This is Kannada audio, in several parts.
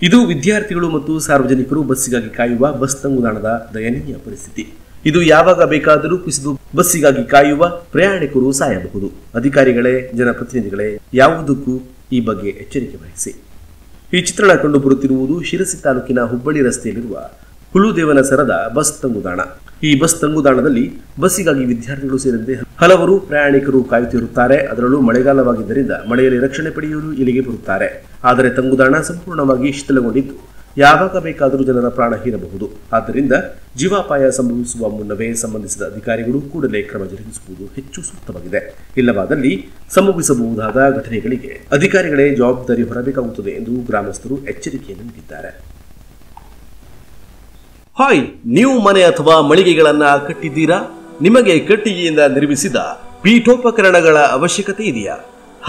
ಇದು ವಿದ್ಯಾರ್ಥಿಗಳು ಮತ್ತು ಸಾರ್ವಜನಿಕರು ಬಸ್ಸಿಗಾಗಿ ಕಾಯುವ ಬಸ್ ತಂಗುದಾಣದ ದಯನೀಯ ಪರಿಸ್ಥಿತಿ. ಇದು ಯಾವಾಗ ಬೇಕಾದರೂ ಕುಸಿದು ಬಸ್ಸಿಗಾಗಿ ಕಾಯುವ ಪ್ರಯಾಣಿಕರು ಸಾಯಬಹುದು. ಅಧಿಕಾರಿಗಳೇ, ಜನಪ್ರತಿನಿಧಿಗಳೇ, ಯಾವುದಕ್ಕೂ ಈ ಬಗ್ಗೆ ಎಚ್ಚರಿಕೆ ವಹಿಸಿ. ಈ ಚಿತ್ರಣ ಕಂಡುಬರುತ್ತಿರುವುದು ಶಿರಸಿ ತಾಲೂಕಿನ ಹುಬ್ಬಳ್ಳಿ ರಸ್ತೆಯಲ್ಲಿರುವ ಹುಲುದೇವನಸರದ ಬಸ್ ತಂಗುದಾಣ. ಈ ಬಸ್ ತಂಗುದಾಣದಲ್ಲಿ ಬಸ್ಸಿಗಾಗಿ ವಿದ್ಯಾರ್ಥಿಗಳು ಸೇರಿದಂತೆ ಹಲವರು ಪ್ರಯಾಣಿಕರು ಕಾಯುತ್ತಿರುತ್ತಾರೆ. ಅದರಲ್ಲೂ ಮಳೆಗಾಲವಾಗಿದ್ದರಿಂದ ಮಳೆಯಲ್ಲಿ ರಕ್ಷಣೆ ಪಡೆಯಲು ಇಲ್ಲಿಗೆ ಬರುತ್ತಾರೆ. ಆದರೆ ತಂಗುದಾಣ ಸಂಪೂರ್ಣವಾಗಿ ಶಿಥಿಲಗೊಂಡಿದ್ದು ಯಾವಾಗ ಬೇಕಾದರೂ ಜನರ ಪ್ರಾಣ ಹೀರಬಹುದು. ಆದ್ದರಿಂದ ಜೀವಾಪಾಯ ಸಂಭವಿಸುವ ಮುನ್ನವೇ ಸಂಬಂಧಿಸಿದ ಅಧಿಕಾರಿಗಳು ಕೂಡಲೇ ಕ್ರಮ ಜರುಗಿಸುವುದು ಹೆಚ್ಚು ಸೂಕ್ತವಾಗಿದೆ. ಇಲ್ಲವಾದಲ್ಲಿ ಸಂಭವಿಸಬಹುದಾದ ಘಟನೆಗಳಿಗೆ ಅಧಿಕಾರಿಗಳೇ ಜವಾಬ್ದಾರಿ ಹೊರಬೇಕಾಗುತ್ತದೆ ಎಂದು ಗ್ರಾಮಸ್ಥರು ಎಚ್ಚರಿಕೆಯನ್ನು ನೀಡಿದ್ದಾರೆ. ಹಾಯ್, ನೀವು ಮನೆ ಅಥವಾ ಮಳಿಗೆಗಳನ್ನ ಕಟ್ಟಿದ್ದೀರಾ? ನಿಮಗೆ ಕಟ್ಟಿಗೆಯಿಂದ ನಿರ್ಮಿಸಿದ ಪೀಠೋಪಕರಣಗಳ ಅವಶ್ಯಕತೆ ಇದೆಯಾ?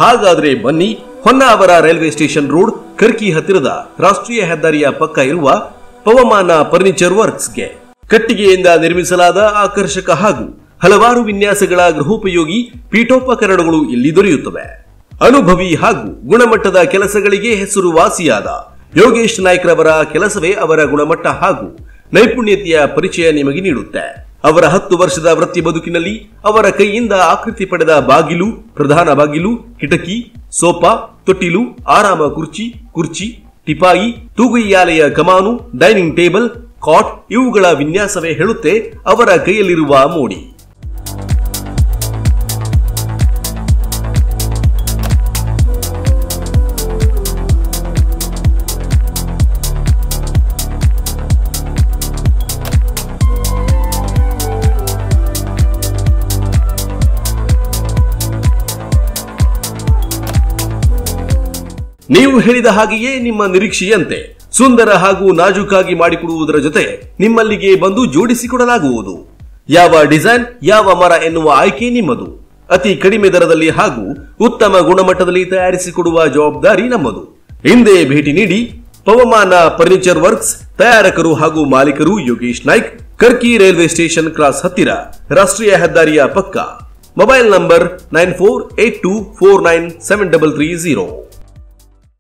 ಹಾಗಾದ್ರೆ ಬನ್ನಿ, ಹೊನ್ನಾವರ ರೈಲ್ವೆ ಸ್ಟೇಷನ್ ರೋಡ್ ಕರ್ಕಿ ಹತ್ತಿರದ ರಾಷ್ಟ್ರೀಯ ಹೆದ್ದಾರಿಯ ಪಕ್ಕ ಇರುವ ಪವಮಾನ ಫರ್ನಿಚರ್ ವರ್ಕ್ಸ್ಗೆ. ಕಟ್ಟಿಗೆಯಿಂದ ನಿರ್ಮಿಸಲಾದ ಆಕರ್ಷಕ ಹಾಗೂ ಹಲವಾರು ವಿನ್ಯಾಸಗಳ ಗೃಹೋಪಯೋಗಿ ಪೀಠೋಪಕರಣಗಳು ಇಲ್ಲಿ ದೊರೆಯುತ್ತವೆ. ಅನುಭವಿ ಹಾಗೂ ಗುಣಮಟ್ಟದ ಕೆಲಸಗಳಿಗೆ ಹೆಸರುವಾಸಿಯಾದ ಯೋಗೇಶ್ ನಾಯ್ಕ್ ರವರ ಕೆಲಸವೇ ಅವರ ಗುಣಮಟ್ಟ ಹಾಗೂ ನೈಪುಣ್ಯತೆಯ ಪರಿಚಯ ನಿಮಗೆ ನೀಡುತ್ತೆ. ಅವರ 10 ವರ್ಷದ ವೃತ್ತಿ ಬದುಕಿನಲ್ಲಿ ಅವರ ಕೈಯಿಂದ ಆಕೃತಿ ಪಡೆದ ಬಾಗಿಲು, ಪ್ರಧಾನ ಬಾಗಿಲು, ಕಿಟಕಿ, ಸೋಫಾ, ತೊಟ್ಟಿಲು, ಆರಾಮ ಕುರ್ಚಿ, ಟಿಪಾಯಿ, ತೂಗುಯ್ಯಾಲೆಯ ಕಮಾನು, ಡೈನಿಂಗ್ ಟೇಬಲ್, ಕಾಟ್ ಇವುಗಳ ವಿನ್ಯಾಸವೇ ಹೇಳುತ್ತೆ ಅವರ ಕೈಯಲ್ಲಿರುವ ಮೋಡಿ. ನೀವು ಹೇಳಿದ ಹಾಗೆಯೇ ನಿಮ್ಮ ನಿರೀಕ್ಷೆಯಂತೆ ಸುಂದರ ಹಾಗೂ ನಾಜೂಕಾಗಿ ಮಾಡಿಕೊಡುವುದರ ಜೊತೆ ನಿಮ್ಮಲ್ಲಿಗೆ ಬಂದು ಜೋಡಿಸಿಕೊಡಲಾಗುವುದು. ಯಾವ ಡಿಸೈನ್, ಯಾವ ಮರ ಎನ್ನುವ ಆಯ್ಕೆ ನಿಮ್ಮದು. ಅತಿ ಕಡಿಮೆ ದರದಲ್ಲಿ ಹಾಗೂ ಉತ್ತಮ ಗುಣಮಟ್ಟದಲ್ಲಿ ತಯಾರಿಸಿಕೊಡುವ ಜವಾಬ್ದಾರಿ ನಮ್ಮದು. ಹಿಂದೆ ಭೇಟಿ ನೀಡಿ. ಪವಮಾನ ಫರ್ನಿಚರ್ ವರ್ಕ್ಸ್, ತಯಾರಕರು ಹಾಗೂ ಮಾಲೀಕರು ಯೋಗೇಶ್ ನಾಯ್ಕ್, ಕರ್ಕಿ ರೈಲ್ವೆ ಸ್ಟೇಷನ್ ಕ್ರಾಸ್ ಹತ್ತಿರ, ರಾಷ್ಟ್ರೀಯ ಹೆದ್ದಾರಿಯ ಪಕ್ಕ. Mobile number 9482497330.